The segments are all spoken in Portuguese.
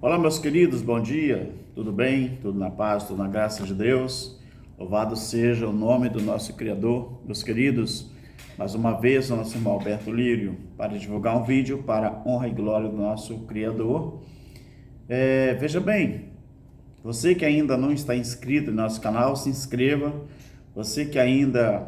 Olá, meus queridos, bom dia, tudo bem? Tudo na paz, tudo na graça de Deus? Louvado seja o nome do nosso Criador. Meus queridos, mais uma vez, o nosso irmão Alberto Lírio, para divulgar um vídeo para a honra e glória do nosso Criador. Veja bem, você que ainda não está inscrito no nosso canal, se inscreva. Você que ainda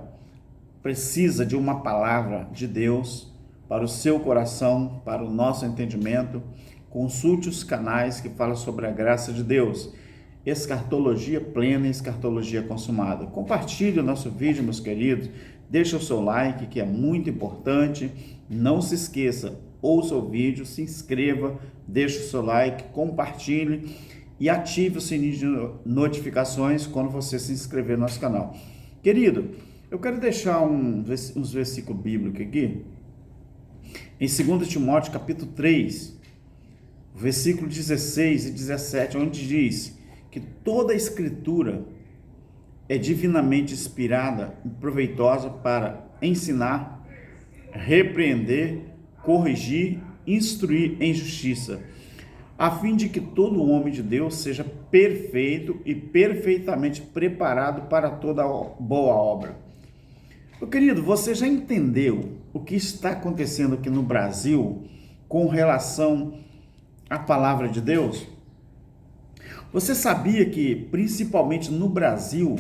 precisa de uma palavra de Deus para o seu coração, para o nosso entendimento, consulte os canais que falam sobre a graça de Deus, escatologia plena e escatologia consumada. Compartilhe o nosso vídeo, meus queridos, deixe o seu like, que é muito importante. Não se esqueça, ouça o vídeo, se inscreva, deixe o seu like, compartilhe e ative o sininho de notificações quando você se inscrever no nosso canal. Querido, eu quero deixar uns versículos bíblicos aqui, em 2 Timóteo capítulo 3, versículo 16 e 17, onde diz que toda a escritura é divinamente inspirada e proveitosa para ensinar, repreender, corrigir, instruir em justiça, a fim de que todo homem de Deus seja perfeito e perfeitamente preparado para toda boa obra. Meu querido, você já entendeu o que está acontecendo aqui no Brasil com relação à palavra de Deus? Você sabia que, principalmente no Brasil,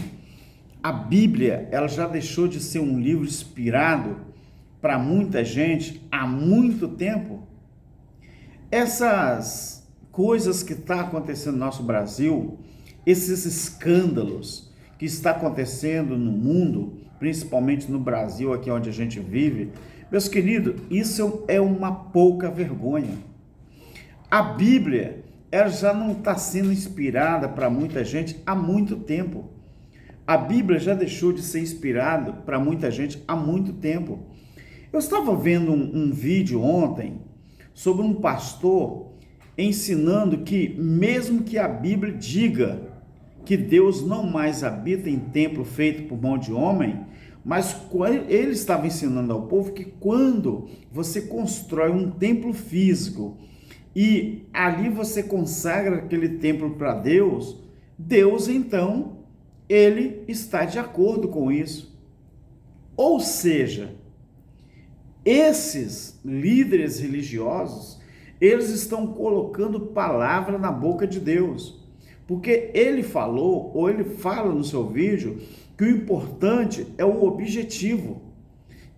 a Bíblia ela já deixou de ser um livro inspirado para muita gente há muito tempo? Essas coisas que estão acontecendo no nosso Brasil, esses escândalos que está acontecendo no mundo, principalmente no Brasil, aqui onde a gente vive, meus queridos, isso é uma pouca vergonha. A Bíblia, ela já não está sendo inspirada para muita gente há muito tempo. A Bíblia já deixou de ser inspirada para muita gente há muito tempo. Eu estava vendo um vídeo ontem sobre um pastor ensinando que mesmo que a Bíblia diga que Deus não mais habita em templo feito por mão de homem, mas ele estava ensinando ao povo que quando você constrói um templo físico e ali você consagra aquele templo para Deus, Deus então, ele está de acordo com isso. Ou seja, esses líderes religiosos, eles estão colocando palavra na boca de Deus. Porque ele falou, ou ele fala no seu vídeo, que o importante é o objetivo.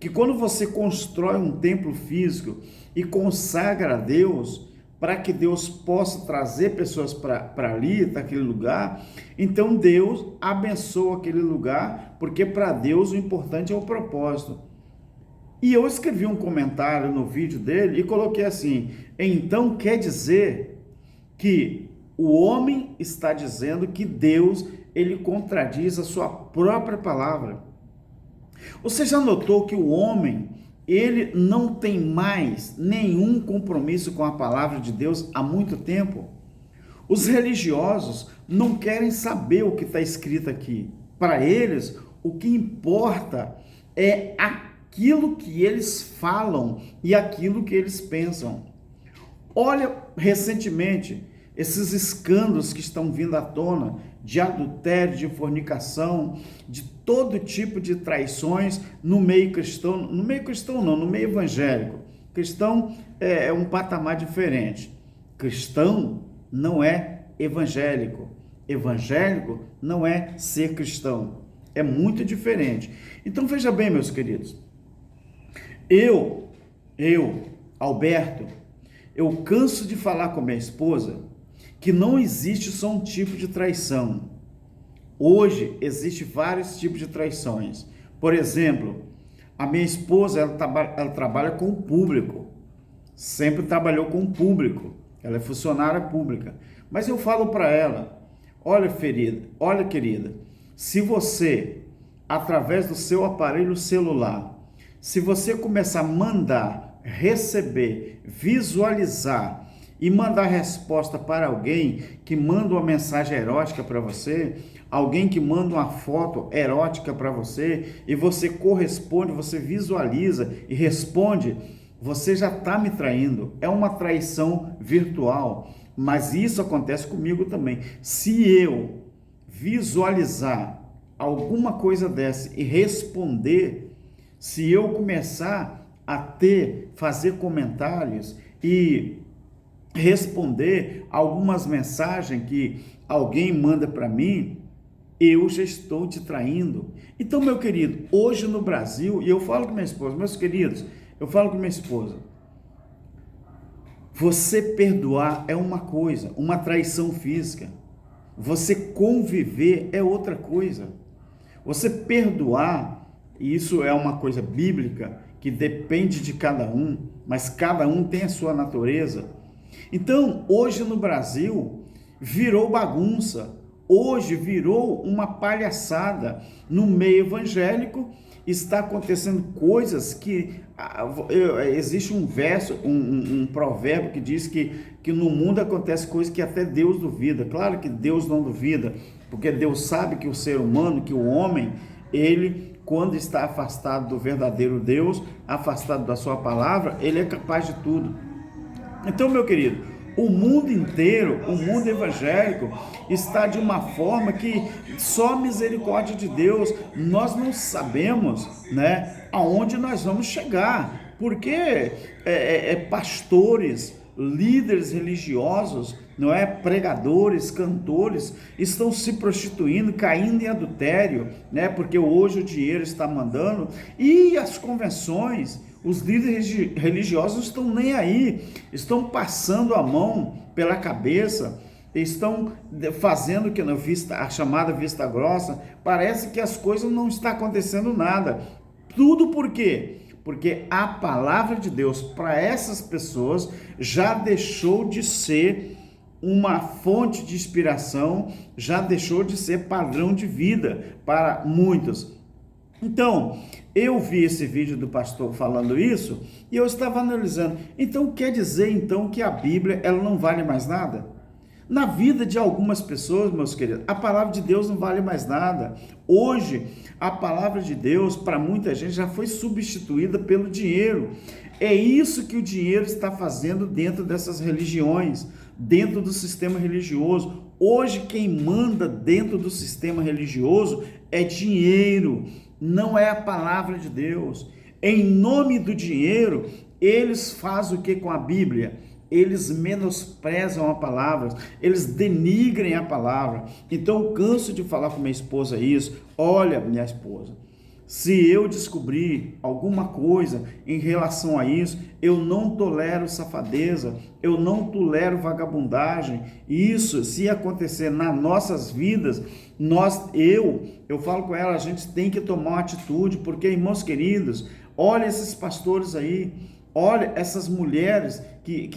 Que quando você constrói um templo físico e consagra a Deus, para que Deus possa trazer pessoas para ali, para aquele lugar, então Deus abençoa aquele lugar, porque para Deus o importante é o propósito. E eu escrevi um comentário no vídeo dele e coloquei assim: então quer dizer que o homem está dizendo que Deus, ele contradiz a sua própria palavra. Você já notou que o homem, ele não tem mais nenhum compromisso com a palavra de Deus há muito tempo? Os religiosos não querem saber o que está escrito aqui. Para eles, o que importa é aquilo que eles falam e aquilo que eles pensam. Olha, recentemente, esses escândalos que estão vindo à tona, de adultério, de fornicação, de todo tipo de traições no meio cristão, no meio evangélico. Cristão é um patamar diferente. Cristão não é evangélico. Evangélico não é ser cristão. É muito diferente. Então veja bem, meus queridos. Alberto, eu canso de falar com minha esposa que não existe só um tipo de traição. Hoje, existe vários tipos de traições. Por exemplo, a minha esposa, ela trabalha com o público. Sempre trabalhou com o público. Ela é funcionária pública. Mas eu falo para ela: olha, querida, se você, através do seu aparelho celular, se você começar a mandar, receber, visualizar e mandar resposta para alguém que manda uma mensagem erótica para você, alguém que manda uma foto erótica para você, e você corresponde, você visualiza e responde, você já está me traindo. É uma traição virtual, mas isso acontece comigo também. Se eu visualizar alguma coisa dessa e responder, se eu começar a fazer comentários e responder algumas mensagens que alguém manda para mim, eu já estou te traindo. Então, meu querido, hoje no Brasil, e eu falo com minha esposa, meus queridos, eu falo com minha esposa, você perdoar é uma coisa, uma traição física. Você conviver é outra coisa. Você perdoar, e isso é uma coisa bíblica, que depende de cada um, mas cada um tem a sua natureza. Então, hoje no Brasil, virou bagunça. Hoje virou uma palhaçada. No meio evangélico está acontecendo coisas que existe um verso, um provérbio que diz que no mundo acontece coisas que até Deus duvida. Claro que Deus não duvida, porque Deus sabe que o ser humano, que o homem, ele, quando está afastado do verdadeiro Deus, afastado da sua palavra, ele é capaz de tudo. Então, meu querido, o mundo inteiro, o mundo evangélico, está de uma forma que só a misericórdia de Deus, nós não sabemos, né, aonde nós vamos chegar, porque pastores, líderes religiosos, não é, pregadores, cantores, estão se prostituindo, caindo em adultério, né, porque hoje o dinheiro está mandando, e as convenções, os líderes religiosos não estão nem aí, estão passando a mão pela cabeça, estão fazendo que a chamada vista grossa. Parece que as coisas não estão acontecendo nada. Tudo por quê? Porque a palavra de Deus para essas pessoas já deixou de ser uma fonte de inspiração, já deixou de ser padrão de vida para muitos. Então, eu vi esse vídeo do pastor falando isso e eu estava analisando. Então, quer dizer então que a Bíblia ela não vale mais nada? Na vida de algumas pessoas, meus queridos, a palavra de Deus não vale mais nada. Hoje, a palavra de Deus, para muita gente, já foi substituída pelo dinheiro. É isso que o dinheiro está fazendo dentro dessas religiões, dentro do sistema religioso. Hoje, quem manda dentro do sistema religioso é dinheiro, não é a palavra de Deus. Em nome do dinheiro, eles fazem o que com a Bíblia? Eles menosprezam a palavra, eles denigrem a palavra. Então eu canso de falar com minha esposa isso. Olha, minha esposa, se eu descobrir alguma coisa em relação a isso, eu não tolero safadeza, eu não tolero vagabundagem. Isso, se acontecer nas nossas vidas, eu falo com ela, a gente tem que tomar uma atitude, porque, irmãos queridos, olha esses pastores aí, olha essas mulheres que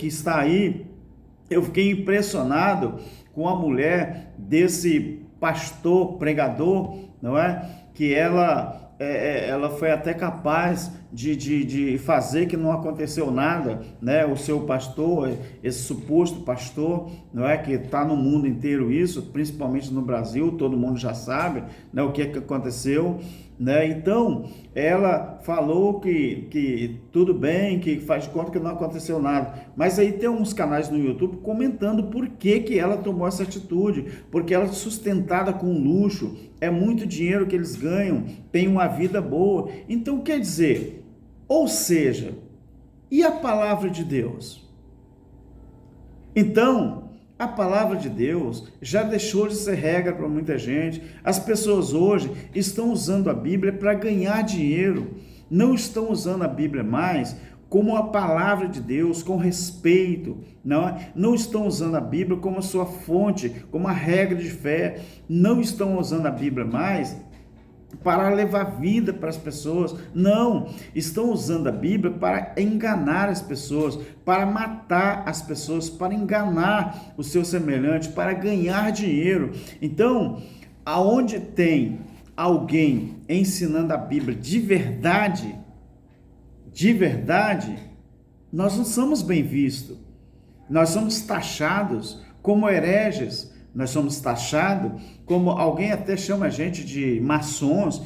está aí. Eu fiquei impressionado com a mulher desse pastor, pregador, não é? Que ela foi até capaz de fazer que não aconteceu nada, né? O seu pastor, esse suposto pastor, não é, que está no mundo inteiro isso, principalmente no Brasil, todo mundo já sabe, né, o que aconteceu, né? Então, ela falou que tudo bem, que faz de conta que não aconteceu nada, mas aí tem uns canais no YouTube comentando por que ela tomou essa atitude, porque ela é sustentada com luxo, é muito dinheiro que eles ganham, tem uma vida boa. Então, quer dizer, ou seja, e a palavra de Deus? Então, a palavra de Deus já deixou de ser regra para muita gente. As pessoas hoje estão usando a Bíblia para ganhar dinheiro, não estão usando a Bíblia mais como a palavra de Deus, com respeito, não estão usando a Bíblia como a sua fonte, como a regra de fé, não estão usando a Bíblia mais para levar vida para as pessoas, não, estão usando a Bíblia para enganar as pessoas, para matar as pessoas, para enganar o seu semelhante, para ganhar dinheiro. Então, aonde tem alguém ensinando a Bíblia de verdade, nós não somos bem vistos, nós somos taxados como hereges, nós somos taxados como, alguém até chama a gente de maçons.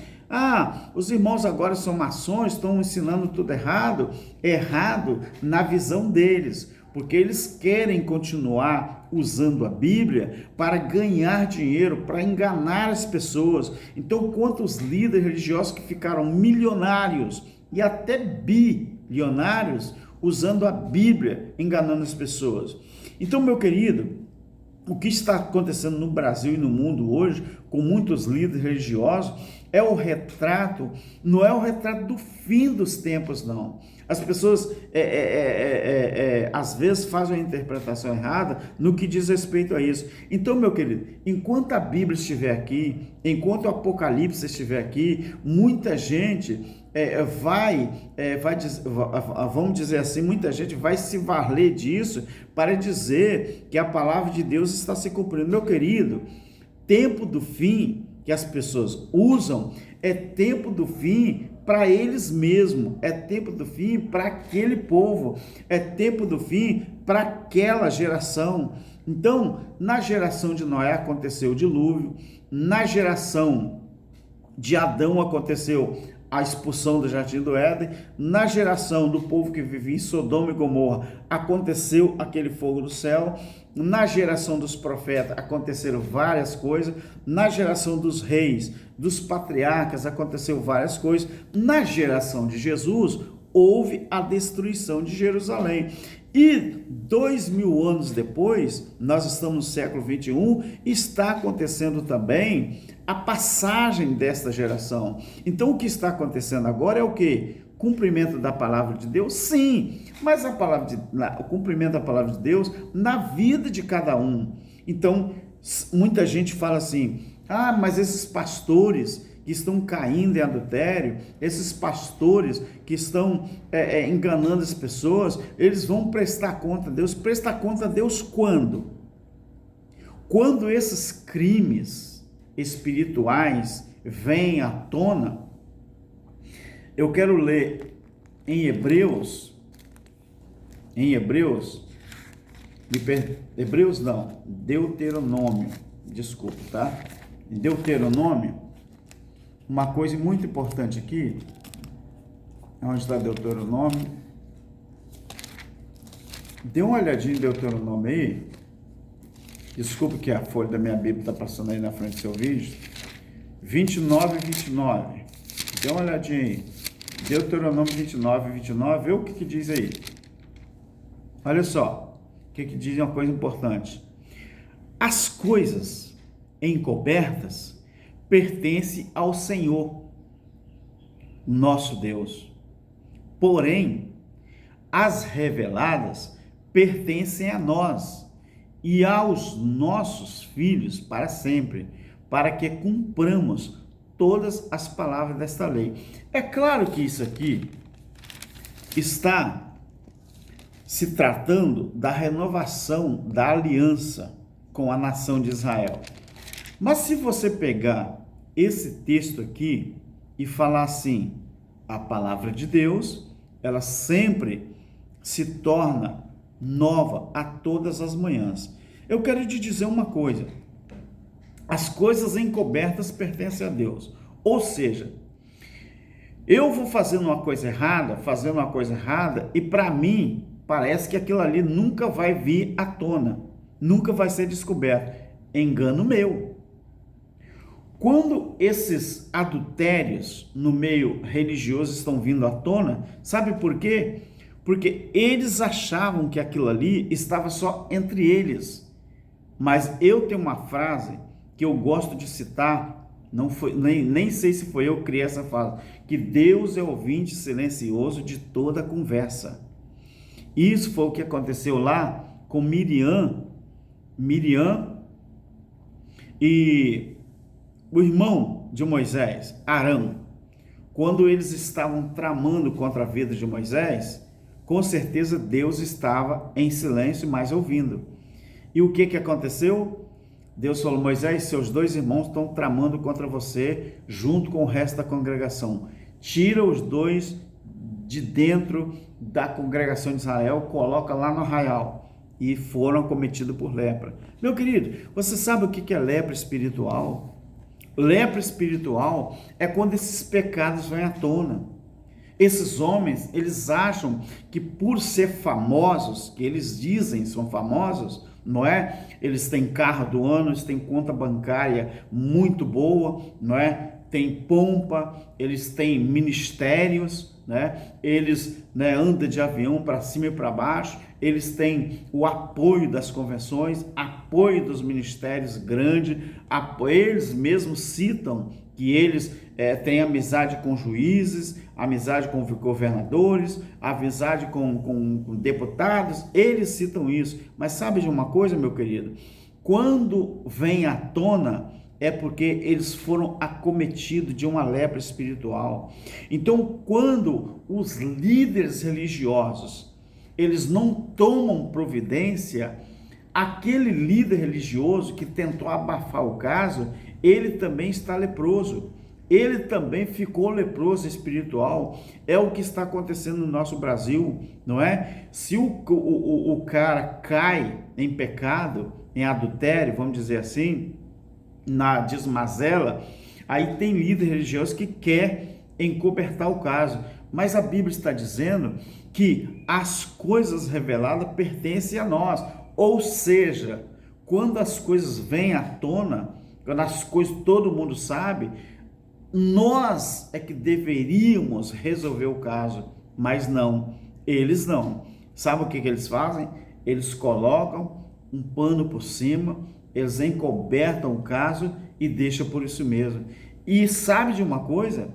Os irmãos agora são maçons, estão ensinando tudo errado. Errado na visão deles, porque eles querem continuar usando a Bíblia para ganhar dinheiro, para enganar as pessoas. Então, quantos líderes religiosos que ficaram milionários e até bilionários usando a Bíblia, enganando as pessoas. Então, meu querido, o que está acontecendo no Brasil e no mundo hoje, com muitos líderes religiosos, é o retrato, não é o retrato do fim dos tempos, não. As pessoas, às vezes, fazem uma interpretação errada no que diz respeito a isso. Então, meu querido, enquanto a Bíblia estiver aqui, enquanto o Apocalipse estiver aqui, muita gente vamos dizer assim, muita gente vai se valer disso para dizer que a palavra de Deus está se cumprindo. Meu querido, tempo do fim que as pessoas usam é tempo do fim para eles mesmos, é tempo do fim para aquele povo, é tempo do fim para aquela geração. Então, na geração de Noé aconteceu o dilúvio, na geração de Adão aconteceu a expulsão do Jardim do Éden, na geração do povo que vivia em Sodoma e Gomorra aconteceu aquele fogo do céu, na geração dos profetas aconteceram várias coisas, na geração dos reis, dos patriarcas aconteceu várias coisas, na geração de Jesus houve a destruição de Jerusalém. E 2000 anos depois, nós estamos no século 21, está acontecendo também a passagem desta geração. Então, o que está acontecendo agora é o quê? Cumprimento da palavra de Deus? Sim, mas o cumprimento da palavra de Deus na vida de cada um. Então, muita gente fala assim, mas esses pastores que estão caindo em adultério, esses pastores que estão enganando as pessoas, eles vão prestar conta a Deus. Prestar conta a Deus quando? Quando esses crimes espirituais vêm à tona. Eu quero ler em Hebreus Deuteronômio, desculpa, tá? Em Deuteronômio, uma coisa muito importante aqui, onde está Deuteronômio? Dê uma olhadinha em Deuteronômio aí. Desculpa que a folha da minha Bíblia está passando aí na frente do seu vídeo. 29 e 29. Dê uma olhadinha aí. Deuteronômio 29 e 29. Vê o que diz aí. Olha só. O que diz uma coisa importante. As coisas encobertas pertencem ao Senhor, nosso Deus. Porém, as reveladas pertencem a nós e aos nossos filhos para sempre, para que cumpramos todas as palavras desta lei. É claro que isso aqui está se tratando da renovação da aliança com a nação de Israel. Mas se você pegar esse texto aqui e falar assim, a palavra de Deus, ela sempre se torna nova a todas as manhãs. Eu quero te dizer uma coisa, as coisas encobertas pertencem a Deus, ou seja, eu vou fazendo uma coisa errada, e para mim, parece que aquilo ali nunca vai vir à tona, nunca vai ser descoberto, engano meu. Quando esses adultérios no meio religioso estão vindo à tona, sabe por quê? Porque eles achavam que aquilo ali estava só entre eles. Mas eu tenho uma frase que eu gosto de citar, não foi, nem sei se foi eu que criei essa frase, que Deus é ouvinte silencioso de toda conversa. Isso foi o que aconteceu lá com Miriam e o irmão de Moisés, Arão. Quando eles estavam tramando contra a vida de Moisés, com certeza Deus estava em silêncio, mas ouvindo. E o que aconteceu? Deus falou, Moisés, seus dois irmãos estão tramando contra você, junto com o resto da congregação. Tira os dois de dentro da congregação de Israel, coloca lá no arraial. E foram acometidos por lepra. Meu querido, você sabe o que é lepra espiritual? Lepra espiritual é quando esses pecados vêm à tona. Esses homens, eles acham que por ser famosos, que eles dizem são famosos, não é? Eles têm carro do ano, eles têm conta bancária muito boa, não é? Tem pompa, eles têm ministérios, né? Eles, né, andam de avião para cima e para baixo, eles têm o apoio das convenções, apoio dos ministérios grande, eles mesmos citam que eles têm amizade com juízes, amizade com governadores, amizade com deputados, eles citam isso. Mas sabe de uma coisa, meu querido? Quando vem à tona, é porque eles foram acometidos de uma lepra espiritual. Então, quando os líderes religiosos, eles não tomam providência, aquele líder religioso que tentou abafar o caso, ele também está leproso. Ele também ficou leproso espiritual. É o que está acontecendo no nosso Brasil, não é? Se o cara cai em pecado, em adultério, vamos dizer assim, na desmazela, aí tem líder religioso que quer encobertar o caso. Mas a Bíblia está dizendo que as coisas reveladas pertencem a nós. Ou seja, quando as coisas vêm à tona, quando as coisas todo mundo sabe, nós é que deveríamos resolver o caso, mas não, eles não. Sabe o que eles fazem? Eles colocam um pano por cima, eles encobertam o caso e deixam por isso mesmo. E sabe de uma coisa?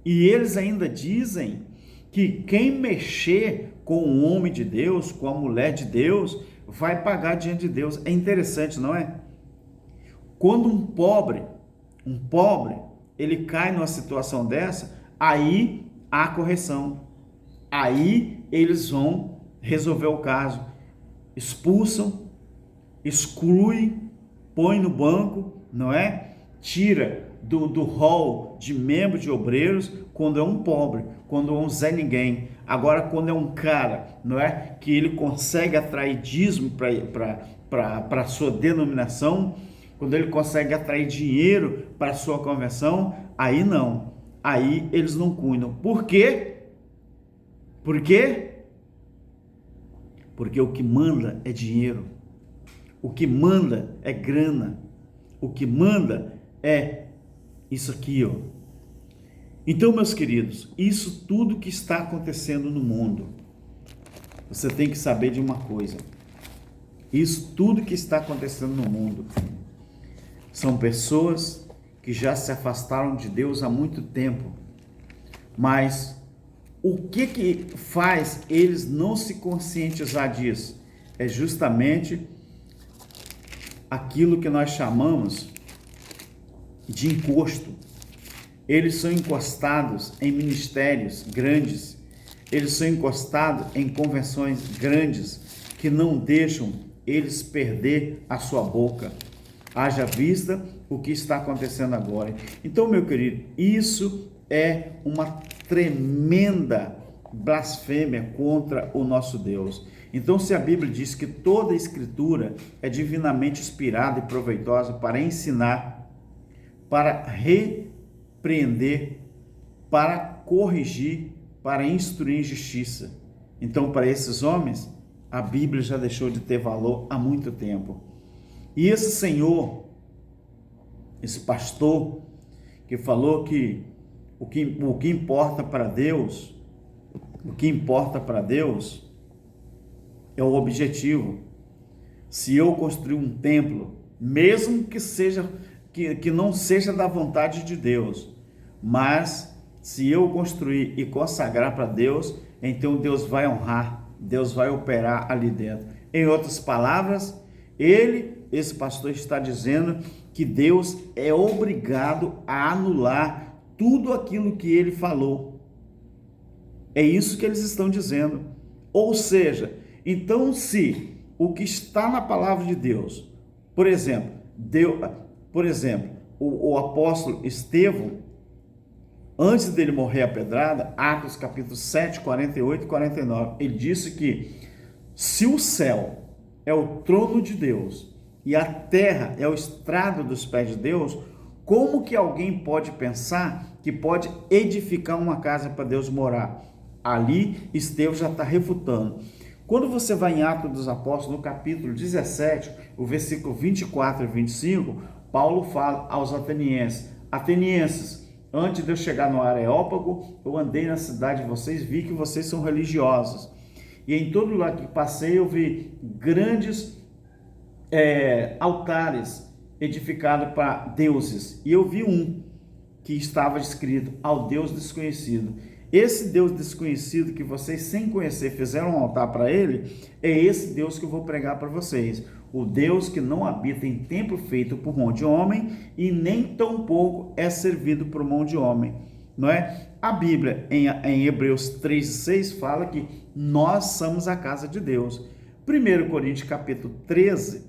E eles ainda dizem que quem mexer com o homem de Deus, com a mulher de Deus, vai pagar diante de Deus. É interessante, não é? Quando um pobre, ele cai numa situação dessa, aí há correção. Aí eles vão resolver o caso. Expulsam, excluem, põe no banco, não é? Tira do hall de membros de obreiros quando é um pobre, quando é um Zé Ninguém. Agora, quando é um cara, não é? Que ele consegue atrair dízimo para a sua denominação, quando ele consegue atrair dinheiro para a sua conversão, aí não. Aí eles não cuidam. Por quê? Por quê? Porque o que manda é dinheiro. O que manda é grana. O que manda é isso aqui, ó. Então, meus queridos, isso tudo que está acontecendo no mundo, você tem que saber de uma coisa. Isso tudo que está acontecendo no mundo são pessoas que já se afastaram de Deus há muito tempo. Mas o que faz eles não se conscientizar disso? É justamente aquilo que nós chamamos de encosto. Eles são encostados em ministérios grandes, eles são encostados em convenções grandes que não deixam eles perder a sua boca. Haja vista o que está acontecendo agora. Então, meu querido, isso é uma tremenda blasfêmia contra o nosso Deus. Então, se a Bíblia diz que toda a Escritura é divinamente inspirada e proveitosa para ensinar, para repreender, para corrigir, para instruir em justiça. Então, para esses homens, a Bíblia já deixou de ter valor há muito tempo. E esse senhor, esse pastor, que falou que o que importa para Deus, é o objetivo. Se eu construir um templo, mesmo que não seja da vontade de Deus, mas se eu construir e consagrar para Deus, então Deus vai honrar, Deus vai operar ali dentro. Em outras palavras, esse pastor está dizendo que Deus é obrigado a anular tudo aquilo que ele falou. É isso que eles estão dizendo. Ou seja, então se o que está na palavra de Deus, por exemplo, o apóstolo Estevão, antes dele morrer a pedrada, Atos capítulo 7, 48 e 49, ele disse que se o céu é o trono de Deus e a terra é o estrado dos pés de Deus, Como que alguém pode pensar que pode edificar uma casa para Deus morar? Ali, Estevão já está refutando. Quando você vai em Atos dos Apóstolos, no capítulo 17, o versículo 24 e 25, Paulo fala aos atenienses: Atenienses, antes de eu chegar no Areópago, eu andei na cidade de vocês, vi que vocês são religiosos. E em todo lugar que passei, eu vi grandes altares edificados para deuses. E eu vi um que estava escrito: ao Deus desconhecido. Esse Deus desconhecido que vocês, sem conhecer, fizeram um altar para ele, é esse Deus que eu vou pregar para vocês. O Deus que não habita em templo feito por mão de homem e nem tampouco é servido por mão de homem. Não é? A Bíblia, em Hebreus 3,6, fala que nós somos a casa de Deus. 1 Coríntios capítulo 3,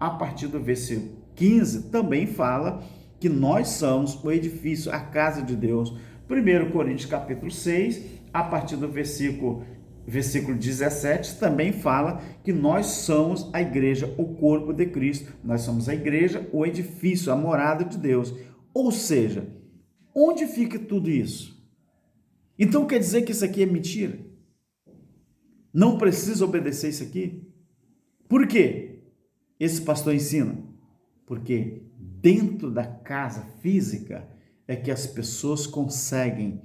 a partir do versículo 15, também fala que nós somos o edifício, a casa de Deus. 1 Coríntios capítulo 6, a partir do versículo 17, também fala que nós somos a igreja, o corpo de Cristo. Nós somos a igreja, o edifício, a morada de Deus. Ou seja, onde fica tudo isso? Então quer dizer que isso aqui é mentira? Não precisa obedecer isso aqui? Por quê? Esse pastor ensina. Porque dentro da casa física é que as pessoas conseguem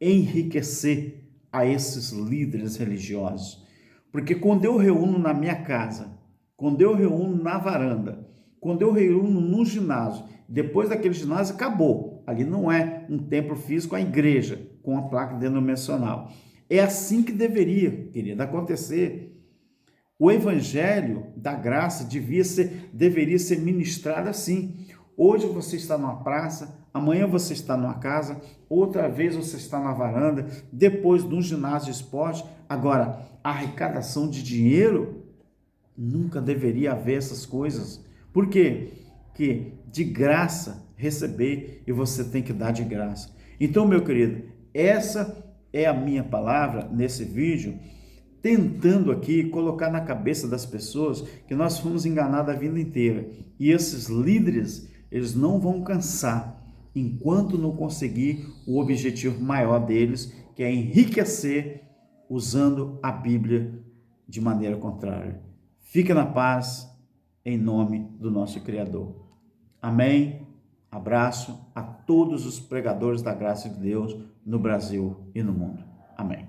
enriquecer a esses líderes religiosos. Porque quando eu reúno na minha casa, quando eu reúno na varanda, quando eu reúno no ginásio, depois daquele ginásio acabou. Ali não é um templo físico, é a igreja, com a placa denominacional. É assim que deveria, querido, acontecer. O evangelho da graça deveria ser ministrado assim. Hoje você está numa praça, amanhã você está numa casa, outra vez você está na varanda, depois num ginásio de esporte. Agora, a arrecadação de dinheiro, nunca deveria haver essas coisas. Por quê? Porque de graça receber e você tem que dar de graça. Então, meu querido, essa é a minha palavra nesse vídeo, tentando aqui colocar na cabeça das pessoas que nós fomos enganados a vida inteira. E esses líderes, eles não vão cansar enquanto não conseguir o objetivo maior deles, que é enriquecer usando a Bíblia de maneira contrária. Fica na paz, em nome do nosso Criador. Amém. Abraço a todos os pregadores da graça de Deus no Brasil e no mundo. Amém.